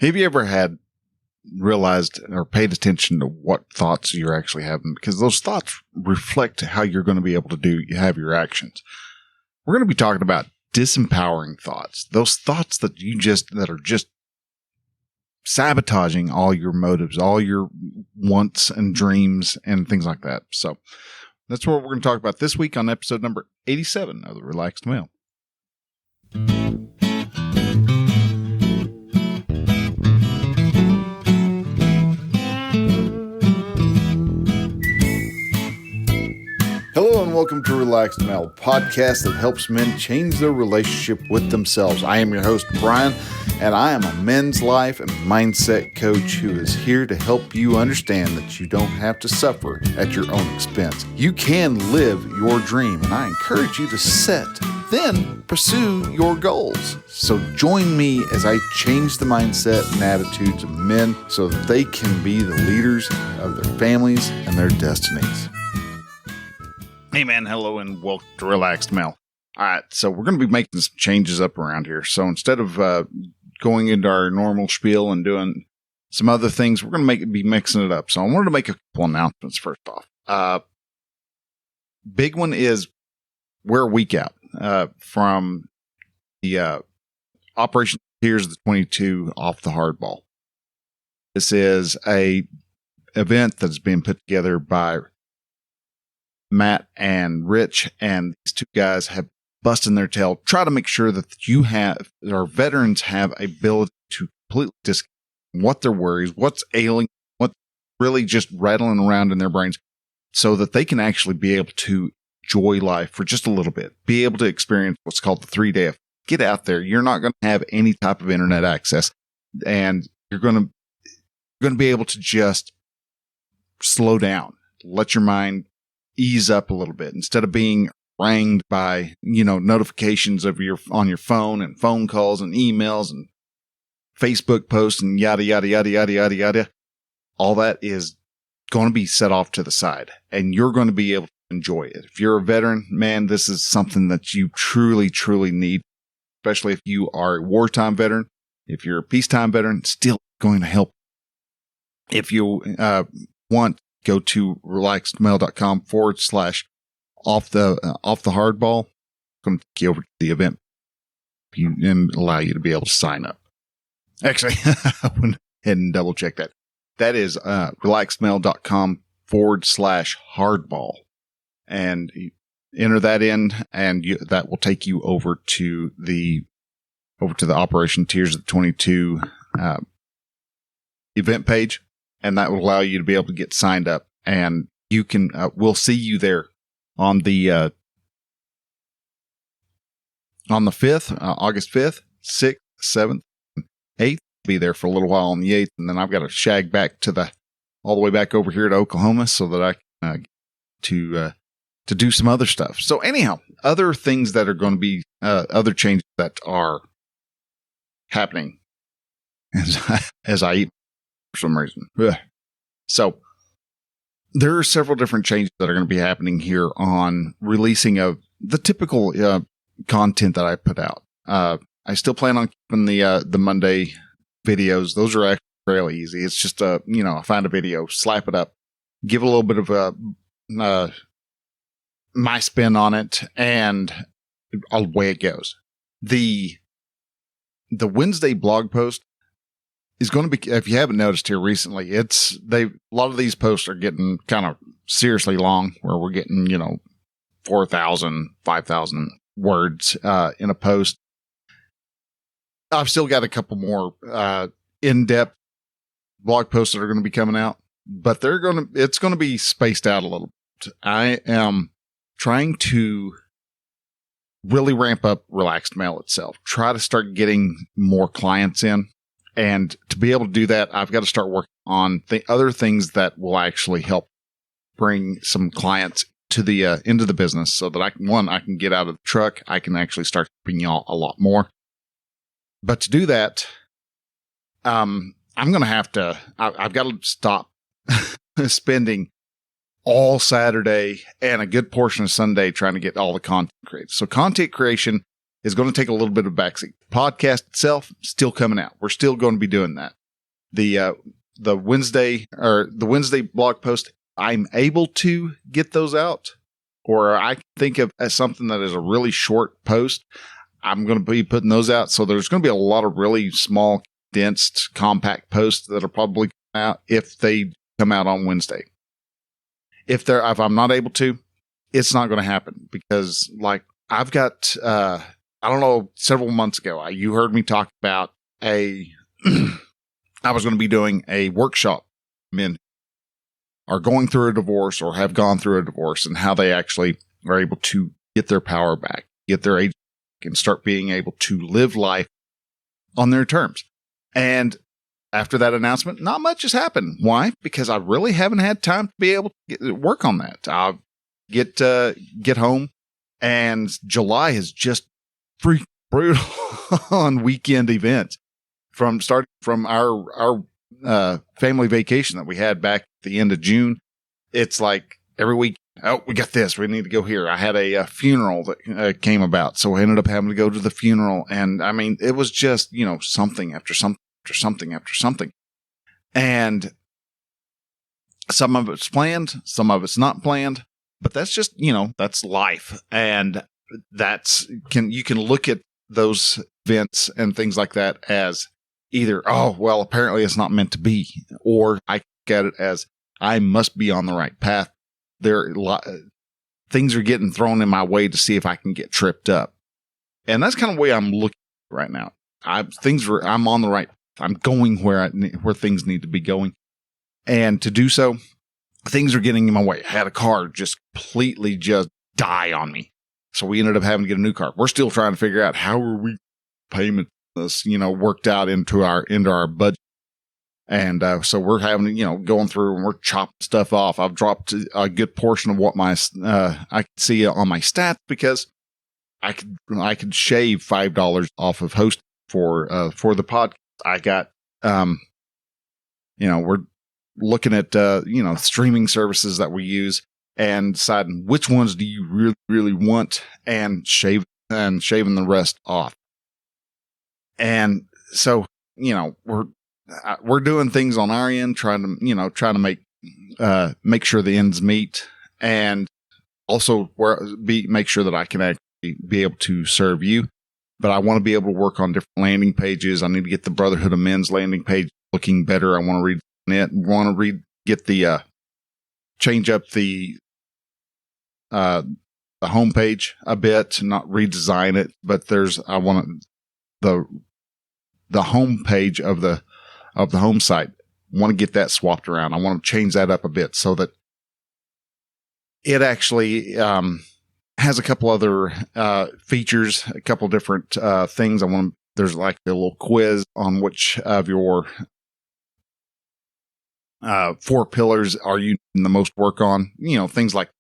Have you ever realized or paid attention to what thoughts you're actually having? Because those thoughts reflect how you're going to be able to have your actions. We're going to be talking about disempowering thoughts. Those thoughts that are just sabotaging all your motives, all your wants and dreams and things like that. So that's what we're going to talk about this week on episode number 87 of the Relaxed Male. Hello and welcome to Relaxed Male, podcast that helps men change their relationship with themselves. I am your host, Brian, and I am a men's life and mindset coach who is here to help you understand that you don't have to suffer at your own expense. You can live your dream, and I encourage you to set, then pursue your goals. So join me as I change the mindset and attitudes of men so that they can be the leaders of their families and their destinies. Hey man, hello and welcome to Relaxed Male. All right, so we're going to be making some changes up around here. So instead of going into our normal spiel and doing some other things, we're going to be mixing it up. So I wanted to make a couple announcements first off. Big one is we're a week out from the Operation Tears the 22 off the hardball. This is a event that's being put together by Matt and Rich, and these two guys have busted their tail, try to make sure that our veterans have a ability to completely discount what their worries, what's ailing, what's really just rattling around in their brains, so that they can actually be able to enjoy life for just a little bit, be able to experience what's called the 3-day effect. Get out there. You're not going to have any type of internet access, and you're going to be able to just slow down, let your mind ease up a little bit instead of being ranged by, notifications on your phone and phone calls and emails and Facebook posts and yada, yada, yada, yada, yada, yada. All that is going to be set off to the side, and you're going to be able to enjoy it. If you're a veteran, man, this is something that you truly, truly need, especially if you are a wartime veteran. If you're a peacetime veteran, still going to help. If you want, go to relaxedmale.com /off the hardball. I'm going to take you over to the event and allow you to be able to sign up. Actually, I went ahead and double check that. That is relaxedmale.com /hardball. And you enter that in, and that will take you over to the Operation Tears of the 22 event page. And that will allow you to be able to get signed up, and you can, we'll see you there on the 5th, August 5th, 6th, 7th, 8th. Be there for a little while on the 8th. And then I've got to shag back all the way back over here to Oklahoma so that I can, to do some other stuff. So anyhow, other things that are going to be, other changes that are happening as I eat. For some reason. Ugh. So there are several different changes that are going to be happening here on releasing of the typical content that I put out. I still plan on keeping the Monday videos. Those are actually fairly easy. It's just I find a video, slap it up, give a little bit of my spin on it, and away it goes. The Wednesday blog post is going to be, if you haven't noticed here recently, a lot of these posts are getting kind of seriously long, where we're getting, 4,000, 5,000 words, in a post. I've still got a couple more, in-depth blog posts that are going to be coming out, but it's going to be spaced out a little bit. I am trying to really ramp up Relaxed Male itself, try to start getting more clients in. And to be able to do that, I've got to start working on the other things that will actually help bring some clients to the into the business, so that I can get out of the truck. I can actually start helping y'all a lot more. But to do that, I'm going to have to. I've got to stop spending all Saturday and a good portion of Sunday trying to get all the content created. So content creation is going to take a little bit of backseat. The podcast itself still coming out. We're still going to be doing that. The Wednesday blog post, I'm able to get those out, or I think of as something that is a really short post. I'm going to be putting those out. So there's going to be a lot of really small, condensed, compact posts that are probably come out if they come out on Wednesday. If I'm not able to, it's not going to happen because like I've got, I don't know, several months ago, you heard me talk about I was going to be doing a workshop. Men are going through a divorce or have gone through a divorce and how they actually are able to get their power back, get their age back, and start being able to live life on their terms. And after that announcement, not much has happened. Why? Because I really haven't had time to be able to work on that. I'll get home, and July is just freaking brutal on weekend events. Starting from our family vacation that we had back at the end of June, it's like every week, oh, we got this, we need to go here. I had a funeral that came about, so I ended up having to go to the funeral. And I mean, it was just, something after something after something after something. And some of it's planned, some of it's not planned, but that's just, that's life. And you can look at those events and things like that as either, oh, well, apparently it's not meant to be, or I get it as I must be on the right path. Things are getting thrown in my way to see if I can get tripped up. And that's kind of the way I'm looking right now. I'm on the right. I'm going where things need to be going. And to do so, things are getting in my way. I had a car just completely just die on me. So we ended up having to get a new car. We're still trying to figure out how are we payment this, worked out into our budget. And so we're having, going through and we're chopping stuff off. I've dropped a good portion of what I could see on my stats because I could shave $5 off of hosting for the podcast. I got, we're looking at, streaming services that we use and deciding which ones do you really, really want and shaving the rest off. And so, we're doing things on our end, trying to make sure the ends meet, and also make sure that I can actually be able to serve you. But I want to be able to work on different landing pages. I need to get the Brotherhood of Men's landing page looking better. I want to change up the homepage a bit, not redesign it, but I want the homepage of the home site. Want to get that swapped around. I want to change that up a bit so that it actually has a couple other features, a couple different things. There's like a little quiz on which of your 4 pillars are you doing the most work on, things like.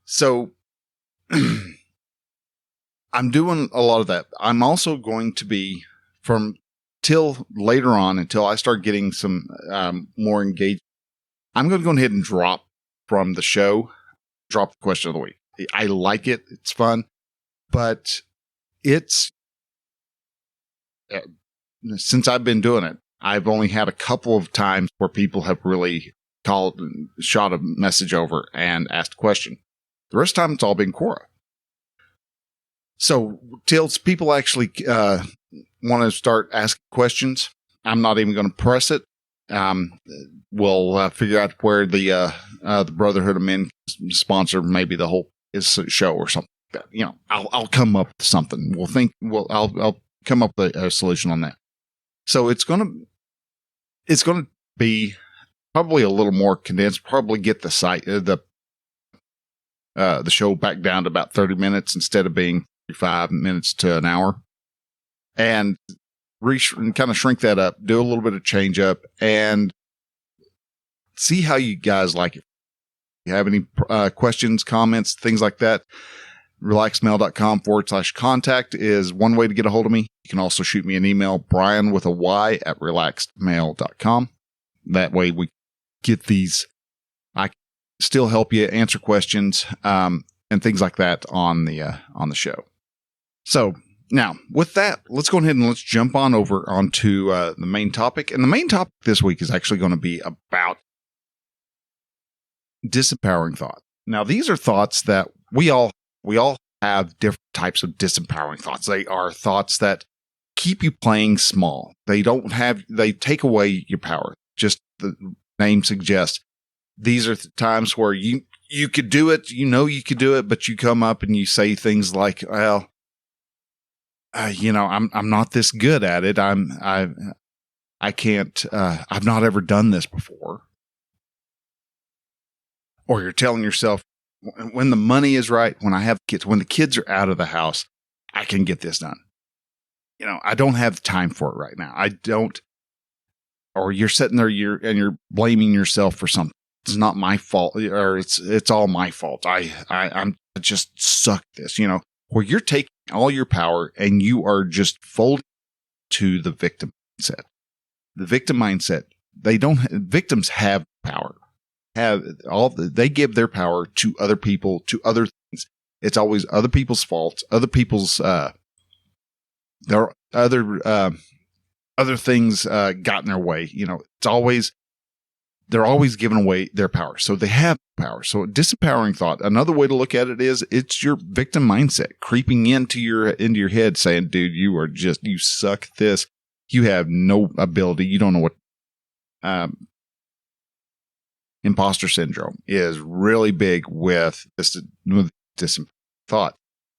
So I'm doing a lot of that. I'm also going to be till later on, until I start getting some more engaged. I'm going to go ahead and drop from the show, drop the question of the week. I like it. It's fun, but since I've been doing it, I've only had a couple of times where people have really shot a message over and asked a question. The rest of the time, it's all been Quora. So till people actually want to start asking questions, I'm not even going to press it. We'll figure out where the Brotherhood of Men sponsor maybe the whole show or something like that. I'll come up with something. I'll come up with a solution on that. So it's going to be probably a little more condensed. Probably get the site the show back down to about 30 minutes instead of being 45 minutes to an hour, and kind of shrink that up, do a little bit of change up, and see how you guys like it. If you have any questions, comments, things like that, relaxedmail.com/contact is one way to get a hold of me. You can also shoot me an email, Brian with a Y at relaxedmail.com. That way we get these. I can still help you answer questions and things like that on the show. So now with that, let's go ahead and let's jump on over onto the main topic. And the main topic this week is actually going to be about disempowering thoughts. Now, these are thoughts that we all have different types of disempowering thoughts. They are thoughts that keep you playing small. They take away your power. Just the name suggests, these are the times where you could do it, you could do it, but you come up and you say things like, well, I'm not this good at it. I can't, I've not ever done this before. Or you're telling yourself, when the money is right, when I have kids, when the kids are out of the house, I can get this done. I don't have the time for it right now. I don't. Or you're sitting there, you're blaming yourself for something. It's not my fault, or it's all my fault. I just suck at this, where you're taking all your power and you are just folding to the victim mindset. The victim mindset, victims have power. They give their power to other people, to other things. It's always other people's faults, other people's, there are other things, got in their way. They're always giving away their power. So they have power. So disempowering thought, another way to look at it is it's your victim mindset creeping into your head saying, dude, you suck at this. You have no ability. You don't know what, imposter syndrome is really big with disempowering thought.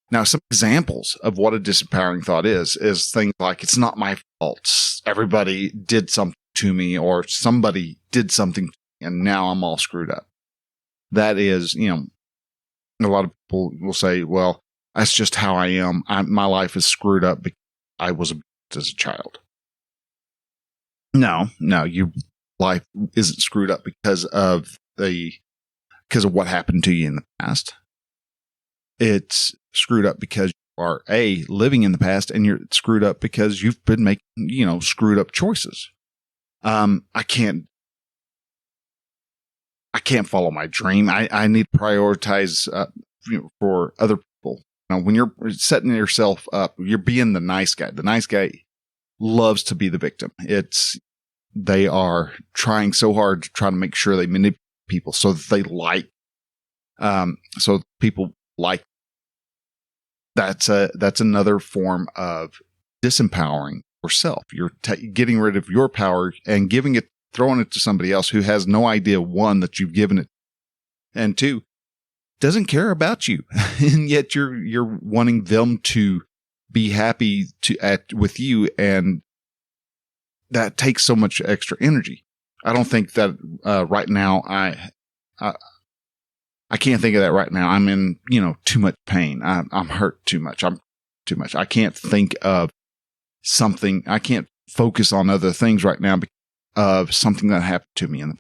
Now, some examples of what a disempowering thought is things like, it's not my fault. Everybody did something to me, or somebody did something and now I'm all screwed up. That is, a lot of people will say, well, that's just how I am. My life is screwed up because I was abused as a child. No, your life isn't screwed up because of what happened to you in the past. It's screwed up because you are living in the past, and you're screwed up because you've been making, screwed up choices. I can't follow my dream. I need to prioritize, for other people. When you're setting yourself up, you're being the nice guy. The nice guy loves to be the victim. They are trying so hard to try to make sure they manipulate people so that they so people like. That's another form of disempowering yourself. You're getting rid of your power and throwing it to somebody else who has no idea, one, that you've given it, and two, doesn't care about you. And yet you're wanting them to be happy with you. And that takes so much extra energy. I don't think that, right now I can't think of that right now. I'm in, too much pain. I'm hurt too much. I'm too much. I can't think of something. I can't focus on other things right now because of something that happened to me. And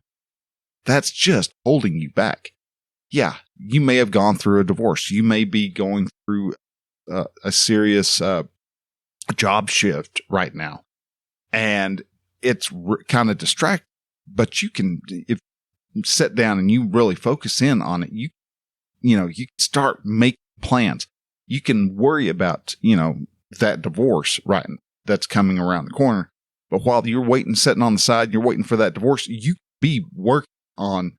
that's just holding you back. Yeah. You may have gone through a divorce. You may be going through a serious, job shift right now. And it's kind of distracting, but you can, if you sit down and you really focus in on it, you can start making plans. You can worry about, that divorce, right, that's coming around the corner. But while you're sitting on the side, you're waiting for that divorce, you be working on,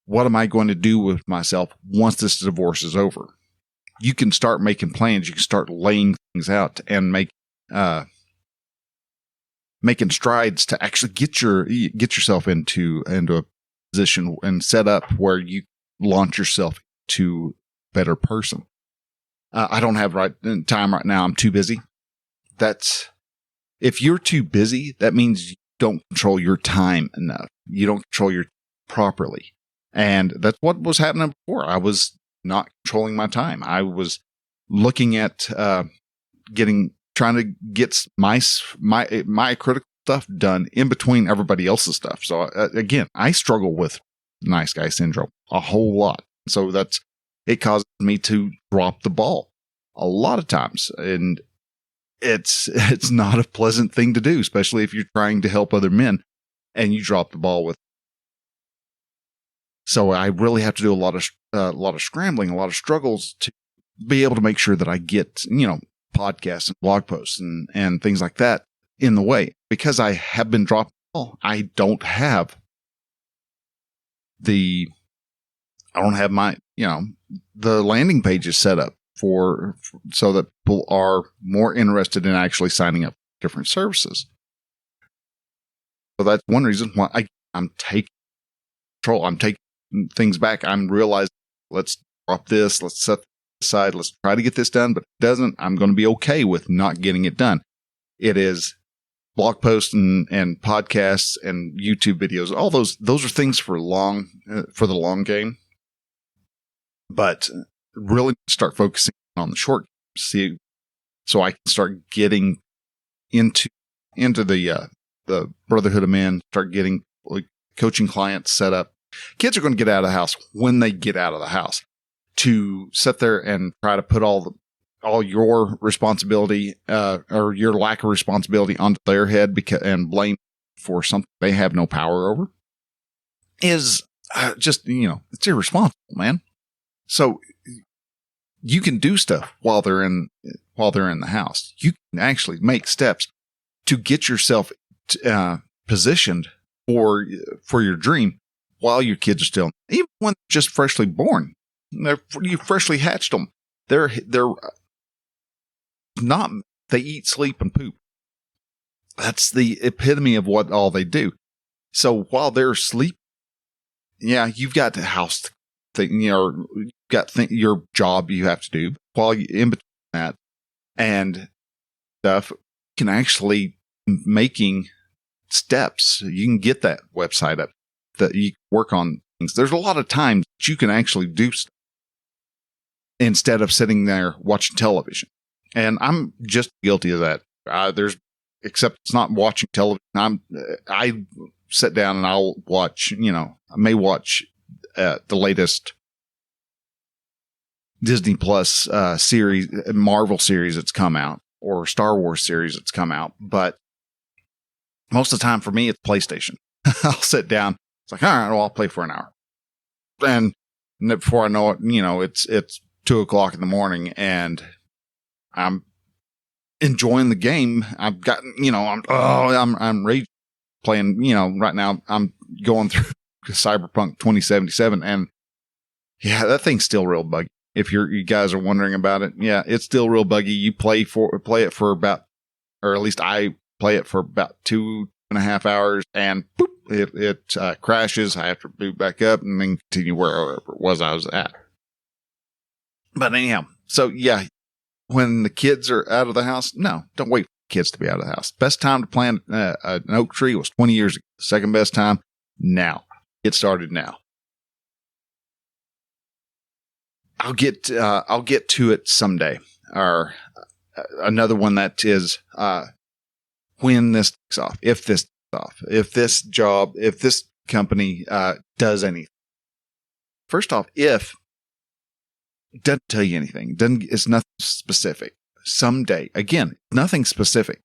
what am I going to do with myself once this divorce is over? You can start making plans. You can start laying things out and making strides to actually get yourself into a position and set up where you launch yourself to a better person. I don't have time right now. I'm too busy. If you're too busy, that means you don't control your time enough. You don't control your properly. And that's what was happening before. I was not controlling my time. I was looking at, trying to get my critical stuff done in between everybody else's stuff. So again, I struggle with nice guy syndrome a whole lot. So it causes me to drop the ball a lot of times. And it's not a pleasant thing to do, especially if you're trying to help other men and you drop the ball with. So I really have to do a lot of scrambling, a lot of struggles to be able to make sure that I get, podcasts and blog posts and things like that in the way. Because I have been dropping the ball, I don't have my, the landing pages set up so that people are more interested in actually signing up for different services. So that's one reason why I'm taking control. I'm taking things back. I'm realizing, let's drop this. Let's set this aside. Let's try to get this done. But if it doesn't, I'm going to be okay with not getting it done. It is blog posts and podcasts and YouTube videos. All those are things for the long game. But really start focusing on the short game, so I can start getting into the Brotherhood of Men, start getting like coaching clients set up. Kids are going to get out of the house when they get out of the house. To sit there and try to put all your responsibility or your lack of responsibility onto their head and blame for something they have no power over is just, it's irresponsible, man. So you can do stuff while they're in the house. You can actually make steps to get yourself positioned for your dream while your kids are still, even when they're just freshly born. You freshly hatched them. They're not, they eat, sleep, and poop. That's the epitome of what all they do. So while they're asleep, you've got the house thing, you've got your job you have to do while you in between that and stuff. You can actually making steps. You can get that website up that you can work on things. There's a lot of times that you can actually do stuff instead of sitting there watching television. And I'm just guilty of that. Except it's not watching television. I sit down and I'll watch, I may watch the latest Disney Plus series, Marvel series that's come out, or Star Wars series that's come out. But most of the time for me, it's PlayStation. I'll sit down. It's like, all right, well, I'll play for an hour. And before I know it, it's 2:00 in the morning and I'm enjoying the game. I've gotten, I'm raging playing, right now I'm going through Cyberpunk 2077 and that thing's still real buggy. If you guys are wondering about it, it's still real buggy. You play it for about, or at least I play it for about 2.5 hours and boop, it crashes. I have to boot back up and then continue wherever it was I was at. But anyhow, so when the kids are out of the house, no, don't wait for the kids to be out of the house. Best time to plant an oak tree was 20 years ago. Second best time, now. Get started now. I'll get to it someday. Or another one that is when this takes off, if this takes off, if this company does anything. First off, if doesn't tell you anything. It's nothing specific. Someday, again, nothing specific.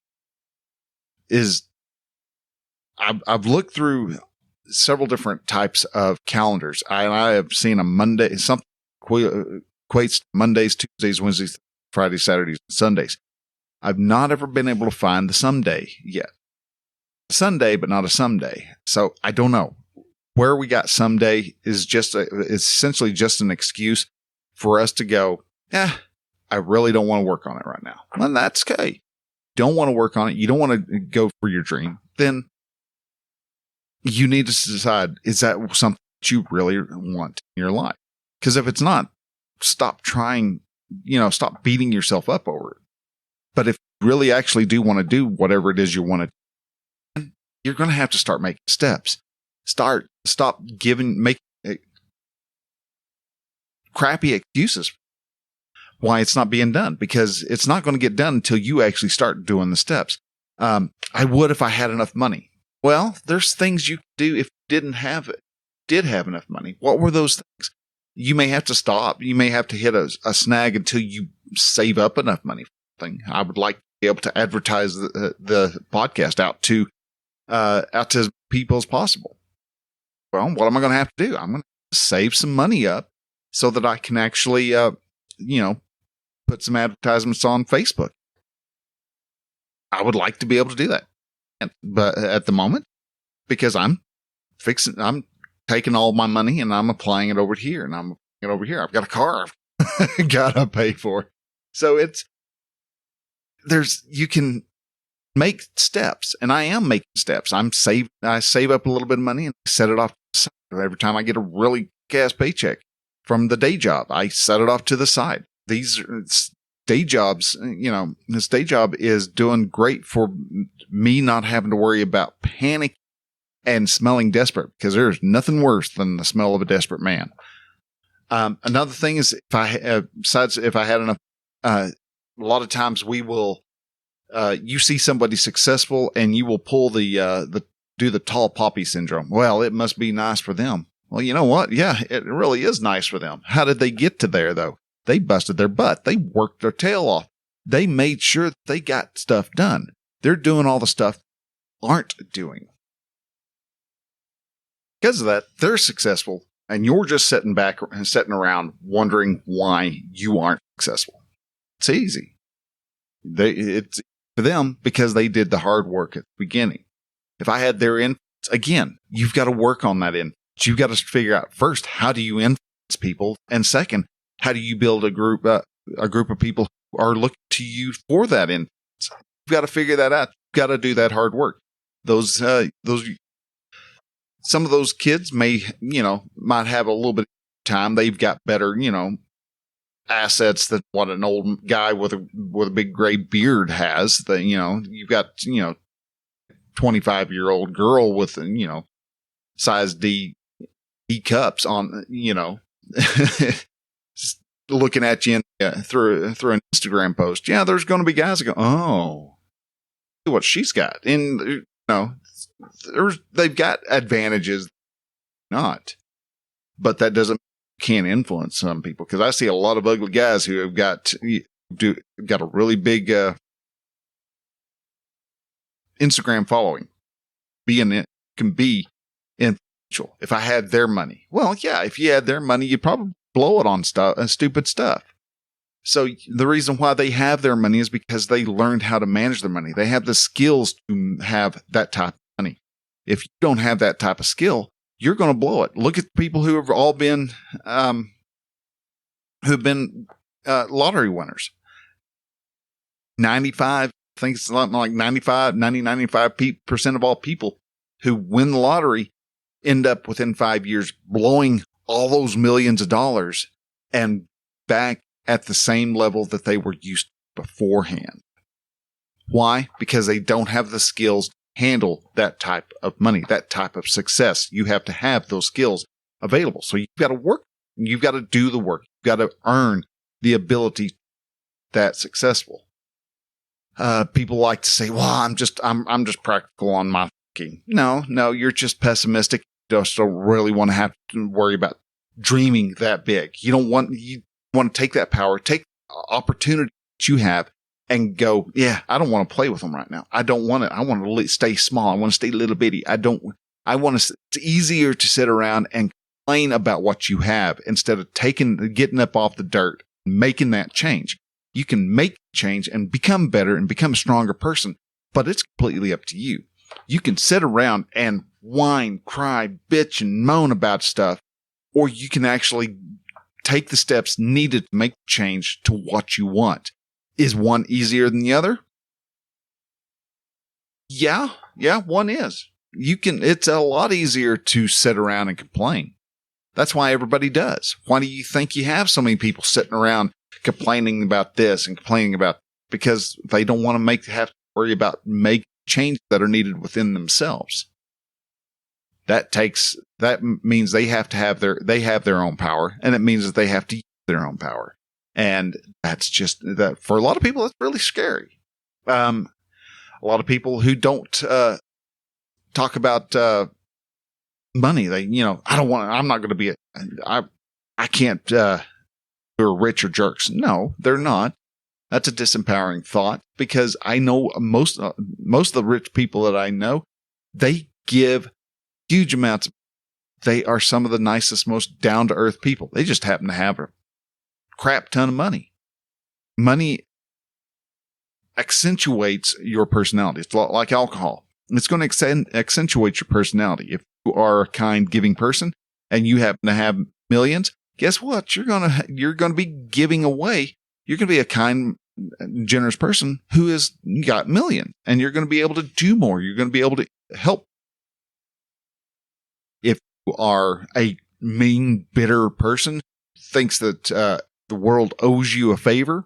I've looked through several different types of calendars. I have seen a Monday, something equates Mondays, Tuesdays, Wednesdays, Fridays, Saturdays, and Sundays. I've not ever been able to find the someday yet. Sunday, but not a someday. So I don't know. Where we got someday is essentially just an excuse for us to go, I really don't want to work on it right now. Well, that's okay. Don't want to work on it. You don't want to go for your dream. Then you need to decide, is that something that you really want in your life? Because if it's not, stop trying, stop beating yourself up over it. But if you really actually do want to do whatever it is you want to do, you're going to have to start making steps. Stop making crappy excuses why it's not being done, because it's not going to get done until you actually start doing the steps. I would if I had enough money. Well, there's things you could do if you did have enough money. What were those things? You may have to stop. You may have to hit a snag until you save up enough money for something. I would like to be able to advertise the podcast out to as people as possible. Well, what am I going to have to do? I'm going to save some money up so that I can actually, put some advertisements on Facebook I would like to be able to do that. But at the moment, because I'm taking all my money and I'm applying it over here and I'm applying it over here. I've got a car I've got to pay for. So you can make steps, and I am making steps. I save up a little bit of money and set it off every time I get a really gas paycheck from the day job. I set it off to the side. These day jobs, this day job is doing great for me not having to worry about panic and smelling desperate, because there's nothing worse than the smell of a desperate man. Another thing is if I had enough, a lot of times we will, you see somebody successful and you will pull do the tall poppy syndrome. Well, it must be nice for them. Well, you know what? Yeah, it really is nice for them. How did they get to there though? They busted their butt. They worked their tail off. They made sure that they got stuff done. They're doing all the stuff aren't doing. Because of that, they're successful, and you're just sitting back and sitting around wondering why you aren't successful. It's easy. It's for them because they did the hard work at the beginning. If I had their influence, again, you've got to work on that influence. You've got to figure out first, how do you influence people? And second, how do you build a group of people who are looking to you for that influence? You've got to figure that out. You've got to do that hard work. Some of those kids might have a little bit of time. They've got better, assets than what an old guy with a big gray beard has. You've got, 25-year-old girl with, size D cups on, looking at you through an Instagram post. Yeah, there's going to be guys that go, oh, look what she's got. And, they've got advantages, but that doesn't can't influence some people, because I see a lot of ugly guys who have got a really big Instagram following. Can be influential. If I had their money, well, yeah, if you had their money, you'd probably blow it on stupid stuff. So the reason why they have their money is because they learned how to manage their money. They have the skills to have that type of money. If you don't have that type of skill, you're going to blow it. Look at the people who have all been, lottery winners. 95, I think it's something like 95% of all people who win the lottery end up within 5 years blowing all those millions of dollars and back at the same level that they were used to beforehand. Why? Because they don't have the skills to handle that type of money, that type of success. You have to have those skills available. So you've got to work. You've got to do the work. You've got to earn the ability that's successful. People like to say, well, I'm just practical on my thinking. No, you're just pessimistic. You just don't really want to have to worry about dreaming that big. You want to take that power, take the opportunity that you have, and go, yeah, I don't want to play with them right now. I don't want it. I want to stay small. I want to stay little bitty. It's easier to sit around and complain about what you have instead of getting up off the dirt, making that change. You can make change and become better and become a stronger person, but it's completely up to you. You can sit around and whine, cry, bitch, and moan about stuff, or you can actually take the steps needed to make change to what you want. Is one easier than the other? Yeah, one is. It's a lot easier to sit around and complain. That's why everybody does. Why do you think you have so many people sitting around complaining about this and complaining about, because they don't want to have to worry about making changes that are needed within themselves. That means they have to have their own power, and it means that they have to use their own power. And that's just that for a lot of people, that's really scary. A lot of people who don't talk about money, I'm not going to be I can't. They're rich or jerks. No, they're not. That's a disempowering thought, because I know most of the rich people that I know, they give huge amounts. They are some of the nicest, most down to earth people. They just happen to have a crap ton of money. Money accentuates your personality. It's a lot like alcohol. It's going to accentuate your personality. If you are a kind, giving person and you happen to have millions, guess what? You're going to be giving away. You're going to be a kind, generous person who has got millions, and you're going to be able to do more. You're going to be able to help. If you are a mean, bitter person, thinks that the world owes you a favor,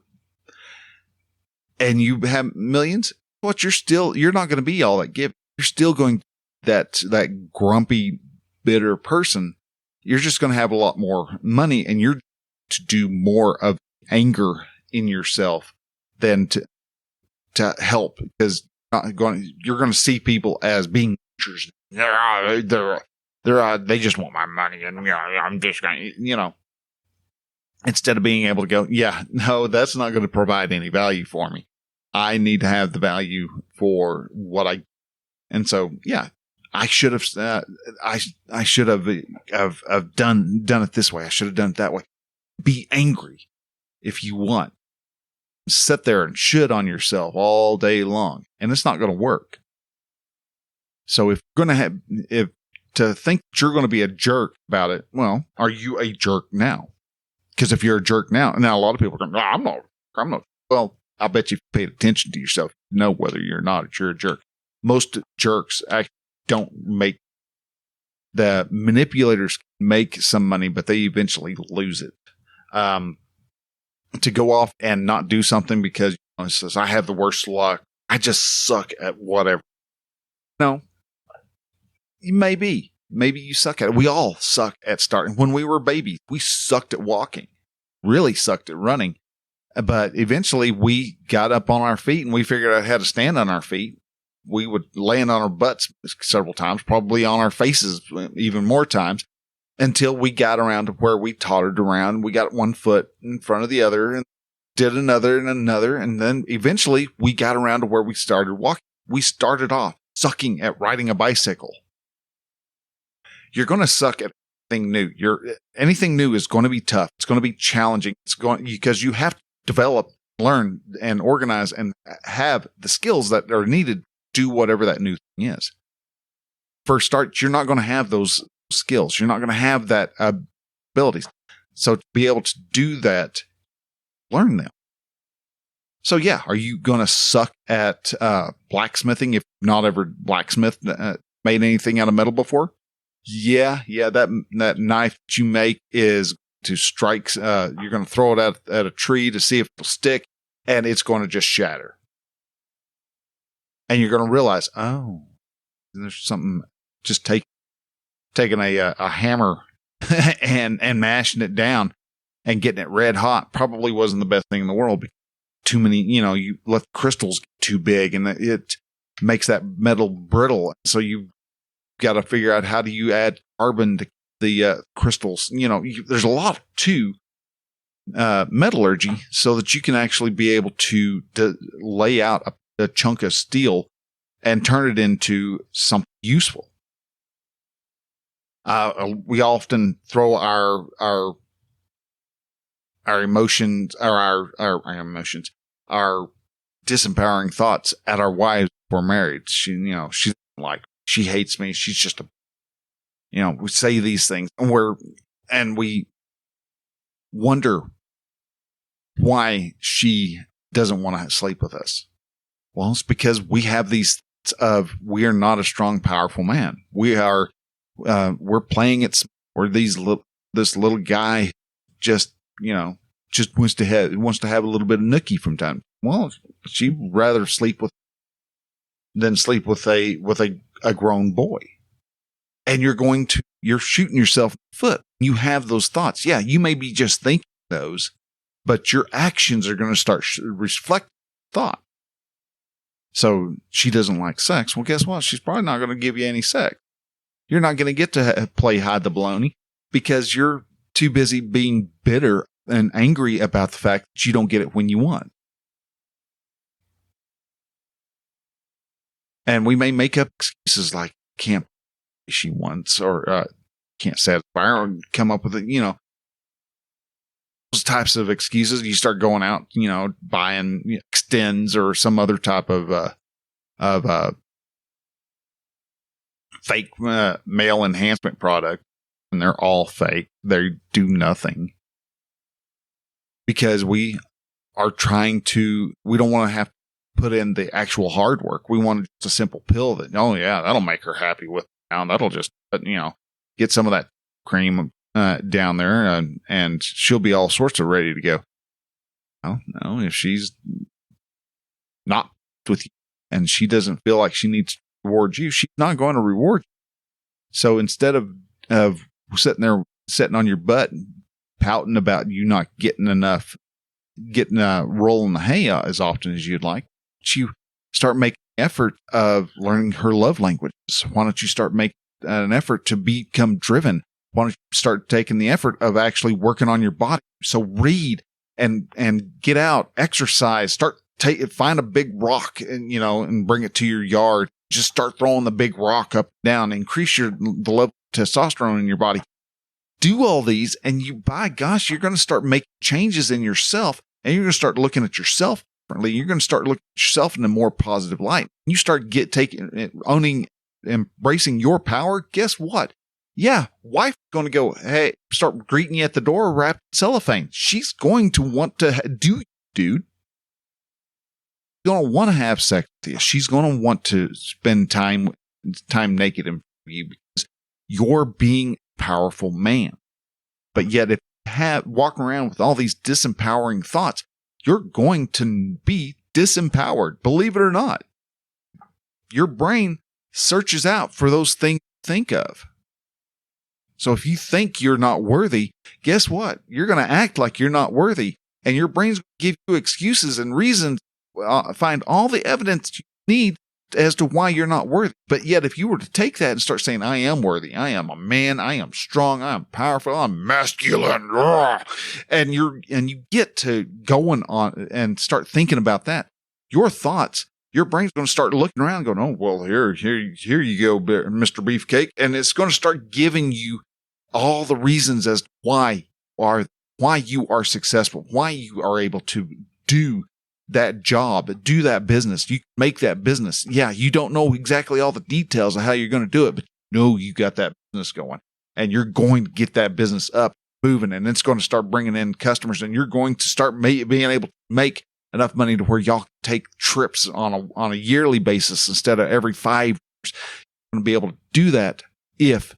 and you have millions, what you're not going to be all that giving. You're still going that grumpy, bitter person. You're just going to have a lot more money, and you're to do more of anger in yourself than to help, because you're going to see people as being creatures. They just want my money, and I'm just going to, instead of being able to go, yeah, no, that's not going to provide any value for me. I need to have the value for what and so, yeah, I should have, I should have done it this way. I should have done it that way. Be angry if you want. Sit there and shit on yourself all day long, and it's not going to work. So if you're going to think that you're going to be a jerk about it, well, are you a jerk now? Because if you're a jerk now a lot of people are going, no, I'm not. Well, I bet you paid attention to yourself, you know whether you're not, or you're a jerk. Most jerks actually don't make, the manipulators make some money, but they eventually lose it. To go off and not do something because it says, I have the worst luck, I just suck at whatever. No, maybe you suck at it. We all suck at starting. When we were babies, we sucked at walking, really sucked at running. But eventually we got up on our feet and we figured out how to stand on our feet. We would land on our butts several times, probably on our faces even more times, until we got around to where we tottered around. We got one foot in front of the other and did another and another. And then eventually we got around to where we started walking. We started off sucking at riding a bicycle. You're going to suck at anything new. Anything new is going to be tough. It's going to be challenging. Because you have to develop, learn, and organize and have the skills that are needed to do whatever that new thing is. First start, you're not going to have those skills. You're not going to have that abilities. So to be able to do that, learn them. So yeah, are you going to suck at blacksmithing if not ever blacksmith made anything out of metal before? Yeah. That knife that you make is to strike. You're going to throw it at a tree to see if it'll stick, and it's going to just shatter. And you're going to realize, oh, there's something. Just taking a hammer and mashing it down and getting it red hot probably wasn't the best thing in the world. Too many, you let the crystals get too big and it makes that metal brittle. So you've got to figure out how do you add carbon to the crystals. There's a lot to metallurgy so that you can actually be able to lay out a chunk of steel and turn it into something useful. We often throw our emotions, or our emotions, our disempowering thoughts at our wives before married. She hates me. She's just we say these things and we wonder why she doesn't want to sleep with us. Well, it's because we have these thoughts we are not a strong, powerful man. We are. We're playing it. Or this little guy just wants to have a little bit of nookie from time. Well, she'd rather sleep with a grown boy. And you're shooting yourself in the foot. You have those thoughts. Yeah, you may be just thinking those, but your actions are going to start reflect thought. So she doesn't like sex. Well, guess what? She's probably not going to give you any sex. You're not going to get to play hide the baloney because you're too busy being bitter and angry about the fact that you don't get it when you want. And we may make up excuses like can't she wants or can't satisfy her, or come up with types of excuses. You start going out, buying Extends or some other type of fake male enhancement product, and they're all fake. They do nothing because we don't want to have to put in the actual hard work. We want just a simple pill that, oh yeah, that'll make her happy with now. That'll just, get some of that cream down there and she'll be all sorts of ready to go. No, if she's not with you and she doesn't feel like she needs to reward you, she's not going to reward you. So instead of sitting on your butt and pouting about you not getting rolling the hay as often as you'd like, you start making an effort of learning her love languages. Why don't you start making an effort to become driven? Why don't you start taking the effort of actually working on your body? So read and get out, exercise, find a big rock and bring it to your yard. Just start throwing the big rock up and down, increase the level of testosterone in your body. Do all these and you're going to start making changes in yourself, and you're going to start looking at yourself differently. You're going to start looking at yourself in a more positive light. You start embracing your power. Guess what? Yeah, wife's going to go, hey, start greeting you at the door wrapped in cellophane. She's going to want to do you, dude. She's going to want to have sex with you. She's going to want to spend time naked in you because you're being a powerful man. But yet, if you walk around with all these disempowering thoughts, you're going to be disempowered. Believe it or not. Your brain searches out for those things to think of. So if you think you're not worthy, guess what? You're going to act like you're not worthy, and your brain's going to give you excuses and reasons, find all the evidence you need as to why you're not worthy. But yet, if you were to take that and start saying, I am worthy, I am a man, I am strong, I am powerful, I'm masculine, and you get to going on and start thinking about that, your thoughts, your brain's going to start looking around going, oh, well, here you go, Mr. Beefcake. And it's going to start giving you all the reasons as to why you are successful, why you are able to do that job, do that business. You make that business. Yeah, you don't know exactly all the details of how you're going to do it, but you know you got that business going, and you're going to get that business up, moving, and it's going to start bringing in customers, and you're going to start being able to make enough money to where y'all can take trips on a yearly basis instead of every 5 years. You're going to be able to do that if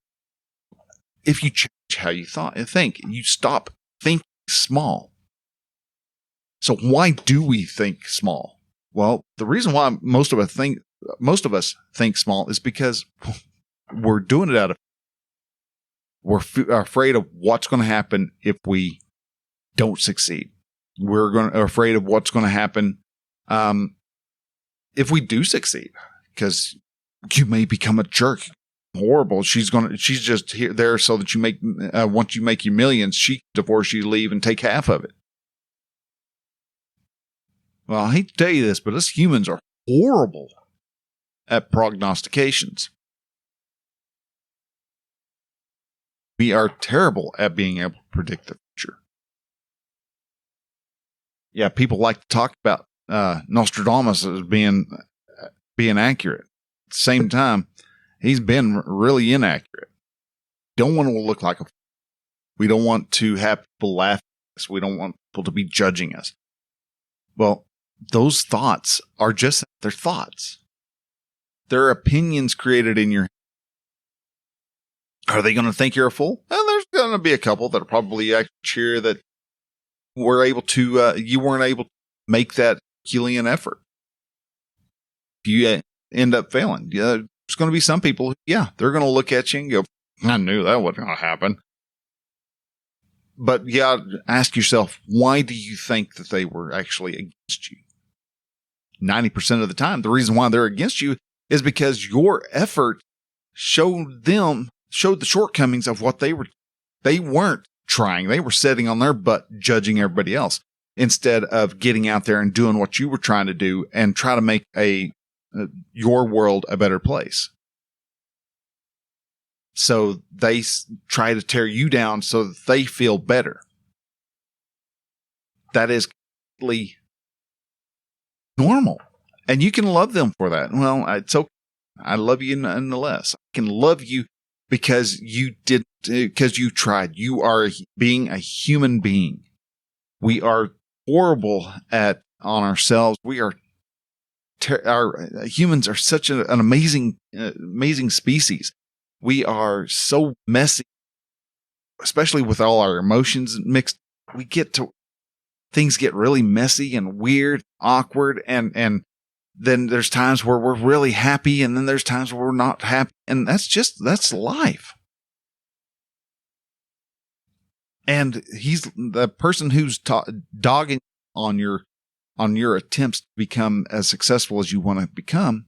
you change how you think. You stop thinking small. So why do we think small? Well, the reason why most of us think small is because we're doing it we're afraid of what's going to happen if we don't succeed. We're afraid of what's going to happen if we do succeed, because you may become a jerk, horrible. She's just there so that you make once you make your millions, she can divorce you, leave, and take half of it. Well, I hate to tell you this, but us humans are horrible at prognostications. We are terrible at being able to predict the future. Yeah, people like to talk about Nostradamus as being accurate. At the same time, he's been really inaccurate. Don't want to look like a. We don't want to have people laugh at us. We don't want people to be judging us. Well, those thoughts are just their thoughts. They're opinions created in your head. Are they going to think you're a fool? Well, there's going to be a couple that are probably actually cheer that you weren't able to make that Herculean effort. If you end up failing, there's going to be some people, they're going to look at you and go, I knew that wasn't going to happen. But ask yourself, why do you think that they were actually against you? 90% of the time, the reason why they're against you is because your effort showed the shortcomings of what they weren't trying. They were sitting on their butt judging everybody else instead of getting out there and doing what you were trying to do and try to make your world a better place. So they try to tear you down so that they feel better. that is completely normal. And you can love them for that. Well, it's okay. I love you nonetheless. I can love you because because you tried. You are being a human being. We are horrible on ourselves. We are, our humans are such an amazing species. We are so messy, especially with all our emotions mixed. Things get really messy and weird, awkward, and then there's times where we're really happy, and then there's times where we're not happy. And that's life. And he's the person who's dogging on your attempts to become as successful as you want to become.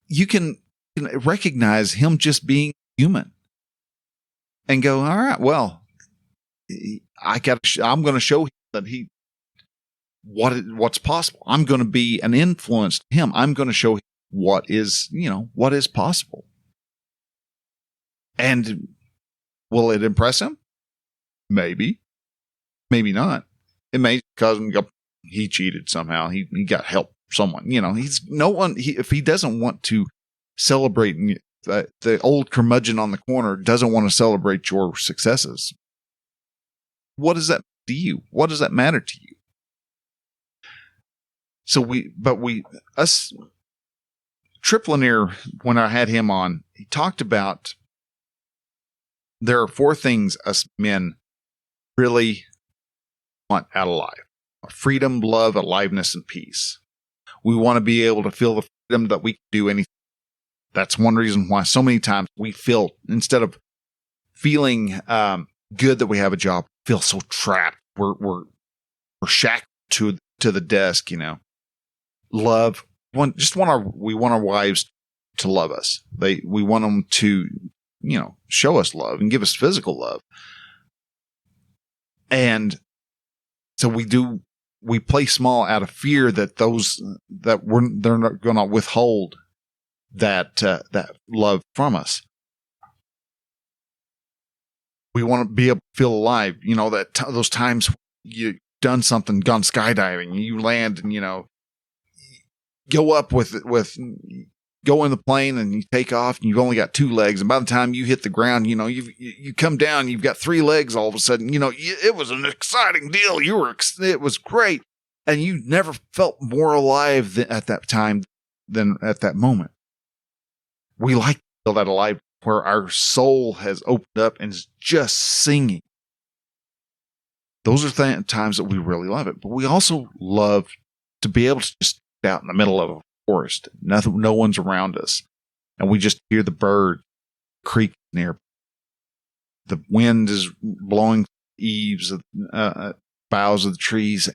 You can recognize him just being human and go, all right, well, I'm going to show him that what's possible. I'm going to be an influence to him. I'm going to show him what is possible. And will it impress him? Maybe, maybe not. It may cause him to go, he cheated somehow. He got help from someone. He's no one. If he doesn't want to celebrate, the old curmudgeon on the corner doesn't want to celebrate your successes. What does that do you? What does that matter to you? So Trip Lanier, when I had him on, he talked about there are 4 things us men really want out of life: freedom, love, aliveness, and peace. We want to be able to feel the freedom that we can do anything. That's one reason why so many times we feel, instead of feeling good that we have a job, we feel so trapped. We're shackled to the desk, Love. We want our wives to love us. We want them to, show us love and give us physical love. And so we play small out of fear that they're not going to withhold that love from us. We want to be able to feel alive. Those times you've done something, gone skydiving, you land and, go up go in the plane and you take off and you've only got 2 legs. And by the time you hit the ground, you come down, you've got 3 legs all of a sudden. It was an exciting deal. It was great. And you never felt more alive at that time than at that moment. We like to feel that alive where our soul has opened up and is just singing. Those are times that we really love it. But we also love to be able to just stand out in the middle of a forest. No one's around us. And we just hear the bird creak near. The wind is blowing eaves of boughs of the trees.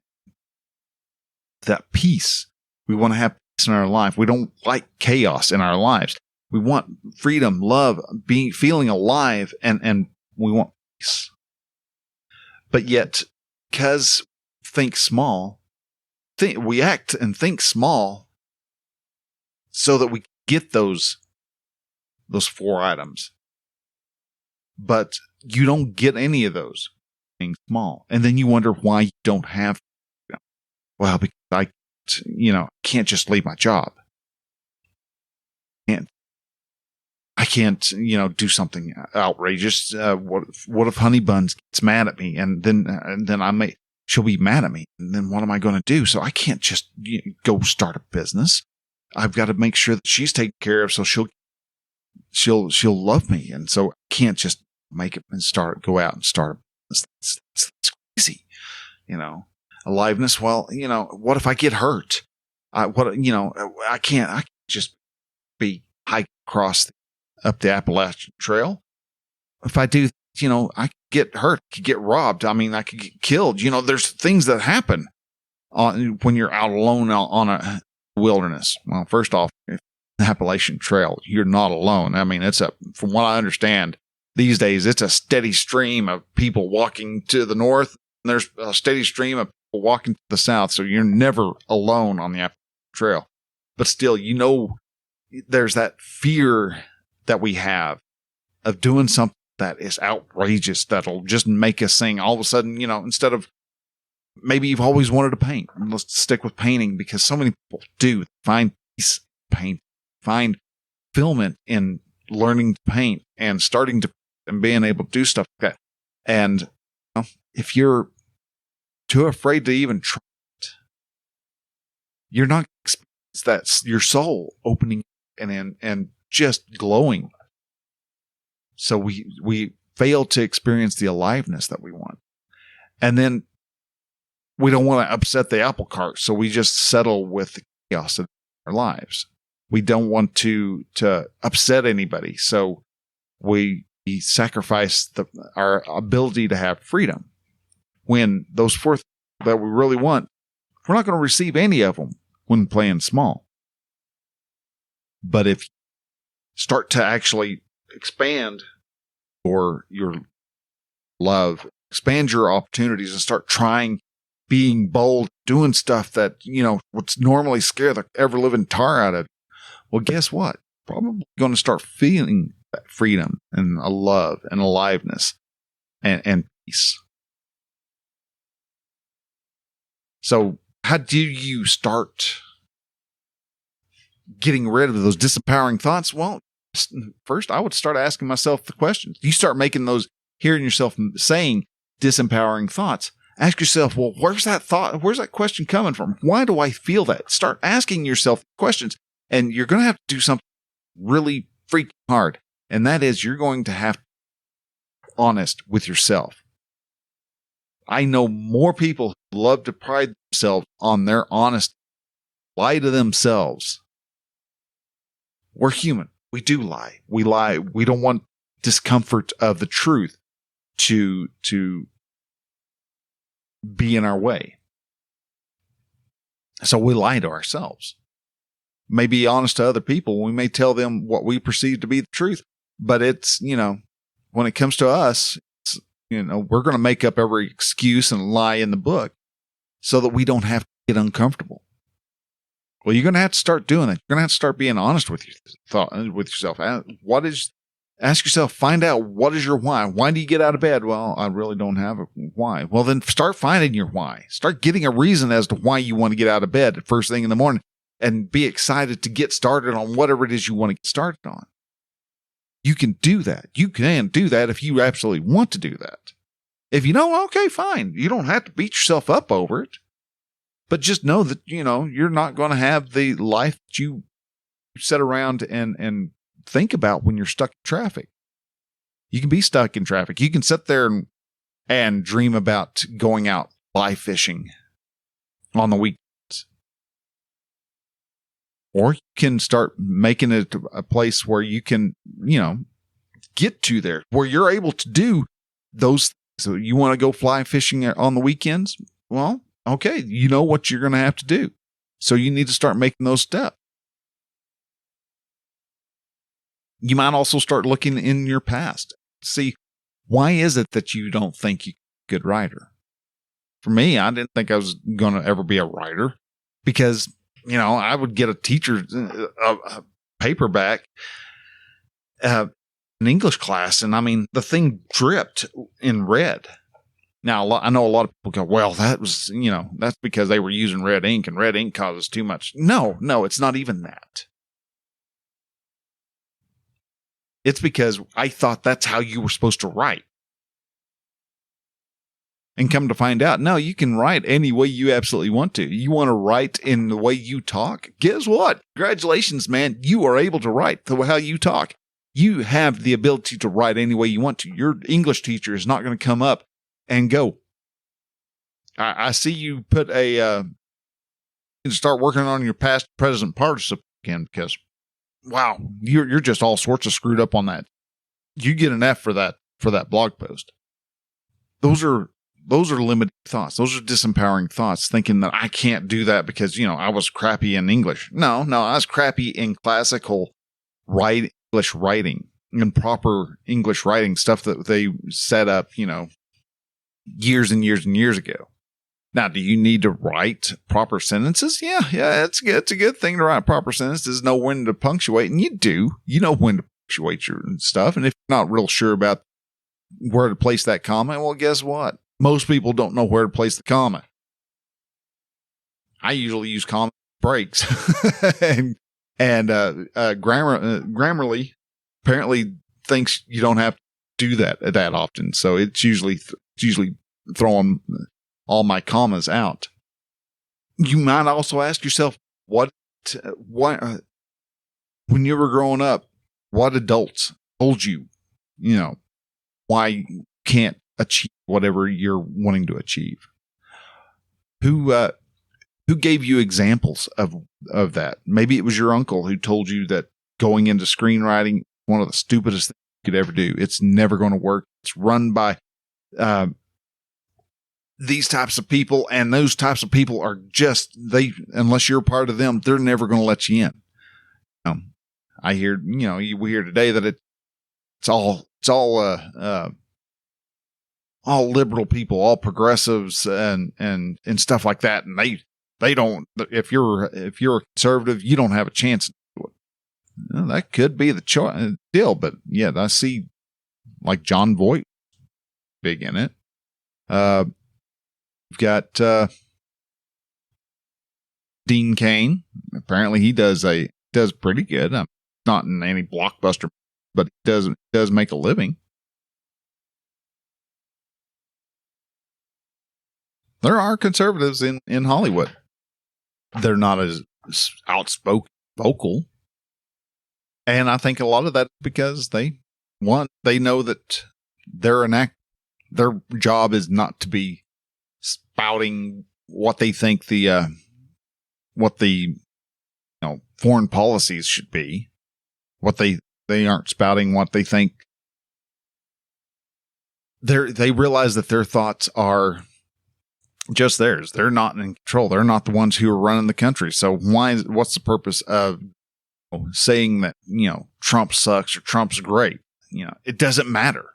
That peace. We want to have peace in our life. We don't like chaos in our lives. We want freedom, love, feeling alive, and we want peace. But yet, because we act and think small so that we get those 4 items. But you don't get any of those being small. And then you wonder why you don't have freedom. Well, because I can't just leave my job. I can't, do something outrageous. What if Honey Buns gets mad at me, and then she'll be mad at me, and then what am I going to do? So I can't just go start a business. I've got to make sure that she's taken care of, so she'll love me, and so I can't just make it and go out and start a business. That's crazy, Aliveness. Well, what if I get hurt? I can't just be hiking across up the Appalachian Trail. If I do, I could get hurt, could get robbed. I could get killed. There's things that happen when you're out alone on a wilderness. Well, first off, the Appalachian Trail, you're not alone. From what I understand, these days, it's a steady stream of people walking to the north, and there's a steady stream of people walking to the south. So you're never alone on the Appalachian Trail. But still, there's that fear that we have of doing something that is outrageous, that'll just make us sing. All of a sudden, instead of maybe you've always wanted to paint. Let's stick with painting because so many people do find peace in paint, find fulfillment in learning to paint and starting to and being able to do stuff like that. And if you're too afraid to even try it, you're not going to experience that your soul opening and just glowing. So we fail to experience the aliveness that we want. And then we don't want to upset the apple cart, so we just settle with the chaos of our lives. We don't want to upset anybody, so we sacrifice our ability to have freedom. When those four things that we really want, we're not going to receive any of them when playing small. But if you start to actually expand your love, expand your opportunities, and start trying, being bold, doing stuff that, what's normally scare the ever living tar out of you. Well, guess what? Probably going to start feeling that freedom and a love and aliveness and peace. So how do you start getting rid of those disempowering thoughts? Well, first I would start asking myself the questions. You start making those, hearing yourself saying disempowering thoughts. Ask yourself, well, where's that thought? Where's that question coming from? Why do I feel that? Start asking yourself questions, and you're going to have to do something really freaking hard. And that is, you're going to have to be honest with yourself. I know more people who love to pride themselves on their honesty, lie to themselves. We're human. We do lie. We lie. We don't want discomfort of the truth to be in our way. So we lie to ourselves. May be honest to other people. We may tell them what we perceive to be the truth, but it's, when it comes to us, it's, we're going to make up every excuse and lie in the book so that we don't have to get uncomfortable. Well, you're going to have to start doing that. You're going to have to start being honest with yourself. Ask yourself, find out, what is your why? Why do you get out of bed? Well, I really don't have a why. Well, then start finding your why. Start getting a reason as to why you want to get out of bed at first thing in the morning and be excited to get started on whatever it is you want to get started on. You can do that. You can do that if you absolutely want to do that. If you don't, okay, fine. You don't have to beat yourself up over it. But just know that, you're not going to have the life that you sit around and think about when you're stuck in traffic. You can be stuck in traffic. You can sit there and dream about going out fly fishing on the weekends. Or you can start making it a place where you can, get to there, where you're able to do those things. So you want to go fly fishing on the weekends? Well, okay, you know what you're going to have to do. So you need to start making those steps. You might also start looking in your past. See, why is it that you don't think you're a good writer? For me, I didn't think I was going to ever be a writer because, I would get a teacher, a paperback, an English class, and the thing dripped in red. Now, I know a lot of people go, well, that was, that's because they were using red ink and red ink causes too much. No, it's not even that. It's because I thought that's how you were supposed to write. And come to find out, no, you can write any way you absolutely want to. You want to write in the way you talk? Guess what? Congratulations, man. You are able to write the way how you talk. You have the ability to write any way you want to. Your English teacher is not going to come up and go, I see you put start working on your past present participle again because, wow, you're just all sorts of screwed up on that. You get an F for that blog post. Those are limited thoughts. Those are disempowering thoughts, thinking that I can't do that because, I was crappy in English. No, I was crappy in classical English writing and proper English writing stuff that they set up, years and years and years ago. Now, do you need to write proper sentences? Yeah, it's a good thing to write proper sentences, know when to punctuate, and you do. You know when to punctuate your stuff, and if you're not real sure about where to place that comma, well, guess what? Most people don't know where to place the comma. I usually use common breaks and Grammarly apparently thinks you don't have to do that often. So it's usually throwing all my commas out. You might also ask yourself, what when you were growing up, what adults told you, why you can't achieve whatever you're wanting to achieve? Who gave you examples of that? Maybe it was your uncle who told you that going into screenwriting, one of the stupidest things you could ever do. It's never going to work. It's run by these types of people, and those types of people are unless you're part of them, they're never going to let you in. I hear, we hear today that it's all liberal people, all progressives and stuff like that. And they don't, if you're a conservative, you don't have a chance to do it. Well, that could be the deal, but yeah, I see like John Voight big in it. We've got, Dean Cain. Apparently he does pretty good. Not in any blockbuster, but he does make a living. There are conservatives in Hollywood. They're not as outspoken, vocal. And I think a lot of that is because they know that their job is not to be spouting what they think what the foreign policies should be. What they aren't spouting what they think. They realize that their thoughts are just theirs. They're not in control. They're not the ones who are running the country. So what's the purpose of saying that, Trump sucks or Trump's great? It doesn't matter.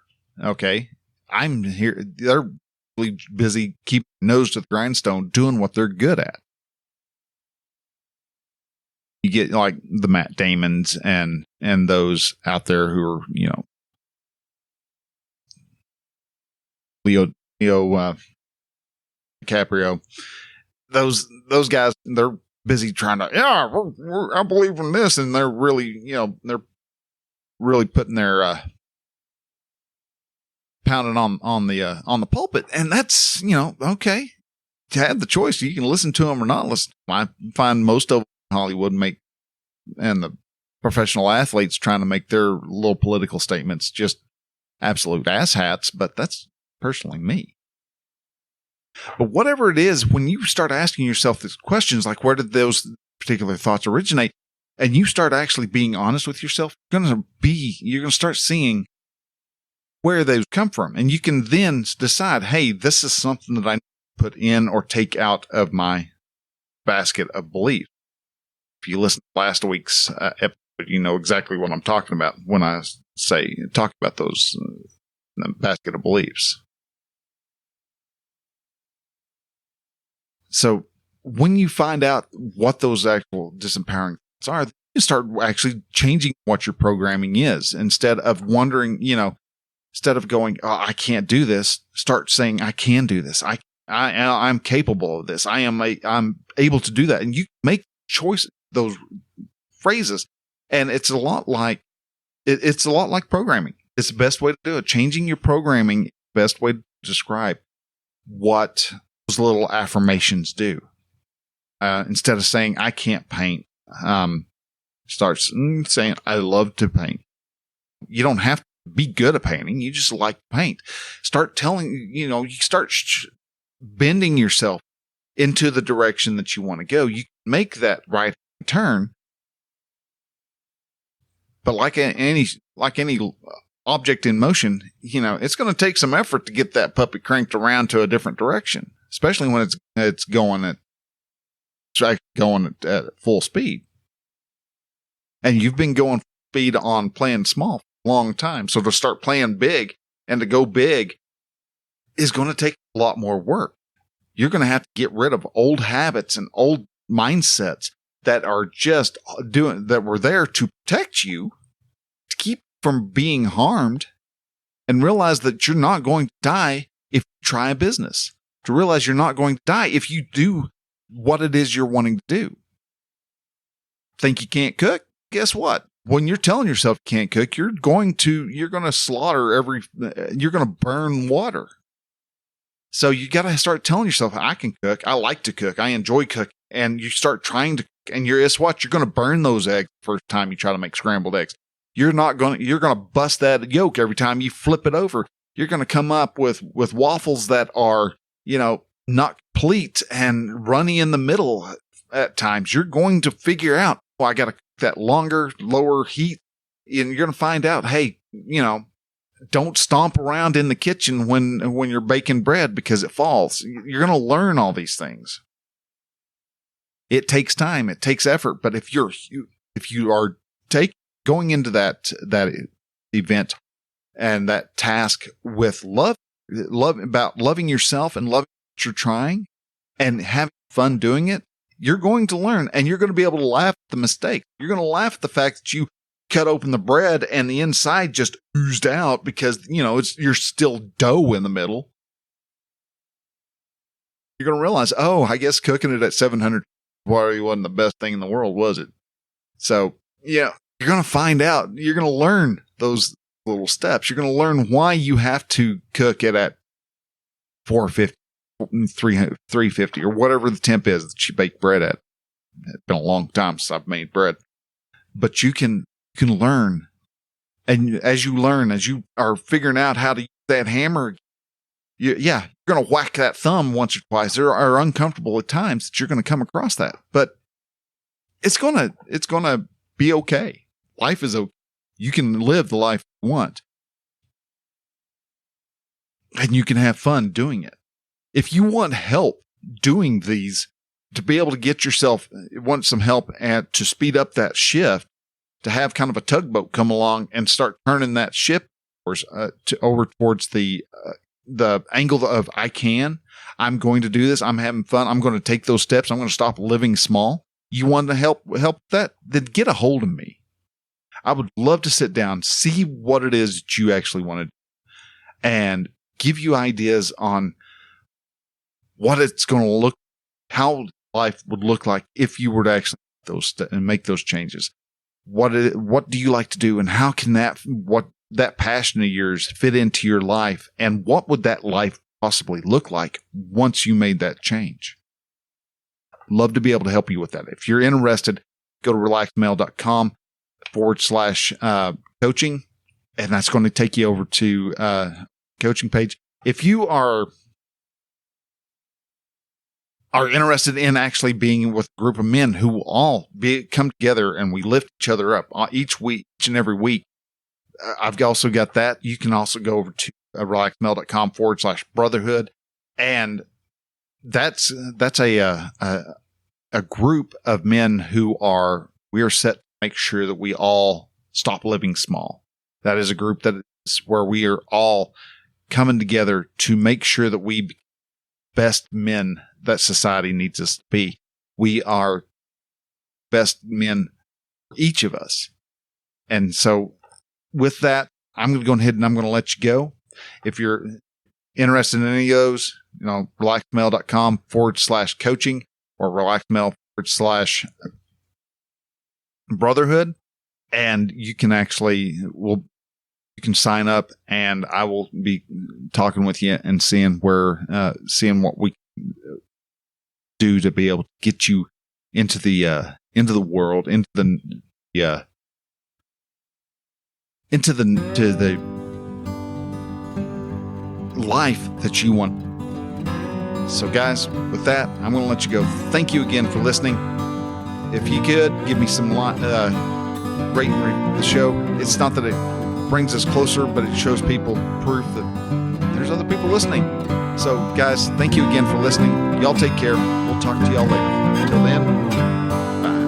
Okay. I'm here. They're really busy keeping nose to the grindstone, doing what they're good at. You get like the Matt Damons and those out there who are, Leo DiCaprio. Those guys, they're busy trying to, I believe in this, and they're really, they're really putting their pounding on the pulpit, and that's okay. You had the choice. You can listen to them or not listen. I find most of Hollywood and the professional athletes trying to make their little political statements just absolute asshats, but that's personally me. But whatever it is, when you start asking yourself these questions, like where did those particular thoughts originate, and you start actually being honest with yourself, you're going to start seeing where those come from. And you can then decide, hey, this is something that I need to put in or take out of my basket of belief. If you listen to last week's episode, you know exactly what I'm talking about when I talk about those basket of beliefs. So when you find out what those actual disempowering thoughts are, you start actually changing what your programming is. Instead of wondering, instead of going, oh, I can't do this, start saying, I can do this. I'm capable of this. I'm able to do that. And you make choices, those phrases. And it's a lot like programming. It's the best way to do it. Changing your programming, best way to describe what those little affirmations do. Instead of saying, I can't paint, starts saying, I love to paint. You don't have to be good at painting. You just like to paint. Start telling, you start bending yourself into the direction that you want to go. You make that right turn. But like any object in motion, it's going to take some effort to get that puppy cranked around to a different direction, especially when it's going at full speed. And you've been going speed on playing small for a long time. So to start playing big and to go big is going to take a lot more work. You're going to have to get rid of old habits and old mindsets that are just that were there to protect you, to keep from being harmed, and realize that you're not going to die if you try a business. To realize you're not going to die if you do what it is you're wanting to do. Think you can't cook? Guess what? When you're telling yourself you can't cook, you're going to slaughter you're going to burn water. So you got to start telling yourself, I can cook. I like to cook. I enjoy cooking. And you start trying to, and guess what? You're going to burn those eggs the first time you try to make scrambled eggs. You're going to bust that yolk every time you flip it over. You're going to come up with waffles that are, not complete and runny in the middle at times. You're going to figure out, I got to cook that longer, lower heat. And you're going to find out, hey, don't stomp around in the kitchen when you're baking bread because it falls. You're going to learn all these things. It takes time. It takes effort. But if you are going into that event and that task with love about loving yourself and loving what you're trying and having fun doing it, you're going to learn, and you're going to be able to laugh at the mistake. You're going to laugh at the fact that you cut open the bread and the inside just oozed out because, you're still dough in the middle. You're going to realize, I guess cooking it at 700 probably wasn't the best thing in the world, was it? So, yeah, you're going to find out. You're going to learn those little steps. You're going to learn why you have to cook it at 450, 350, or whatever the temp is that you bake bread at. It's been a long time since I've made bread. But you can learn. And as you are figuring out how to use that hammer, you're going to whack that thumb once or twice. There are uncomfortable at times that you're going to come across that, but it's going to be okay. Life is okay. You can live the life you want, and you can have fun doing it. If you want help doing these, to be able to want some help to speed up that shift, to have kind of a tugboat come along and start turning that ship over towards the angle of I'm going to do this. I'm having fun. I'm going to take those steps. I'm going to stop living small. You want to help that? Then get a hold of me. I would love to sit down, see what it is that you actually want to do, and give you ideas on what it's going to look, how life would look like if you were to actually make those changes. What do you like to do, and how can that passion of yours fit into your life, and what would that life possibly look like once you made that change? Love to be able to help you with that. If you're interested, go to relaxedmale.com/coaching, and that's going to take you over to coaching page. If you are interested in actually being with a group of men who will all come together and we lift each other up each and every week, I've also got that. You can also go over to relaxedmale.com/brotherhood. And that's a group of men we are set to make sure that we all stop living small. That is a group that is where we are all coming together to make sure that we be best men that society needs us to be. We are best men, each of us. And so with that, I'm going to go ahead and I'm going to let you go. If you're interested in any of those, relaxedmale.com/coaching or relaxedmale/brotherhood. And you can you can sign up, and I will be talking with you and seeing what we can do to be able to get you into the world, into the life that you want. So guys, with that, I'm going to let you go. Thank you again for listening. If you could give me some rating the show. It's not that it brings us closer, but it shows people proof that there's other people listening. So guys, thank you again for listening. Y'all take care. We'll talk to y'all later. Until then, bye.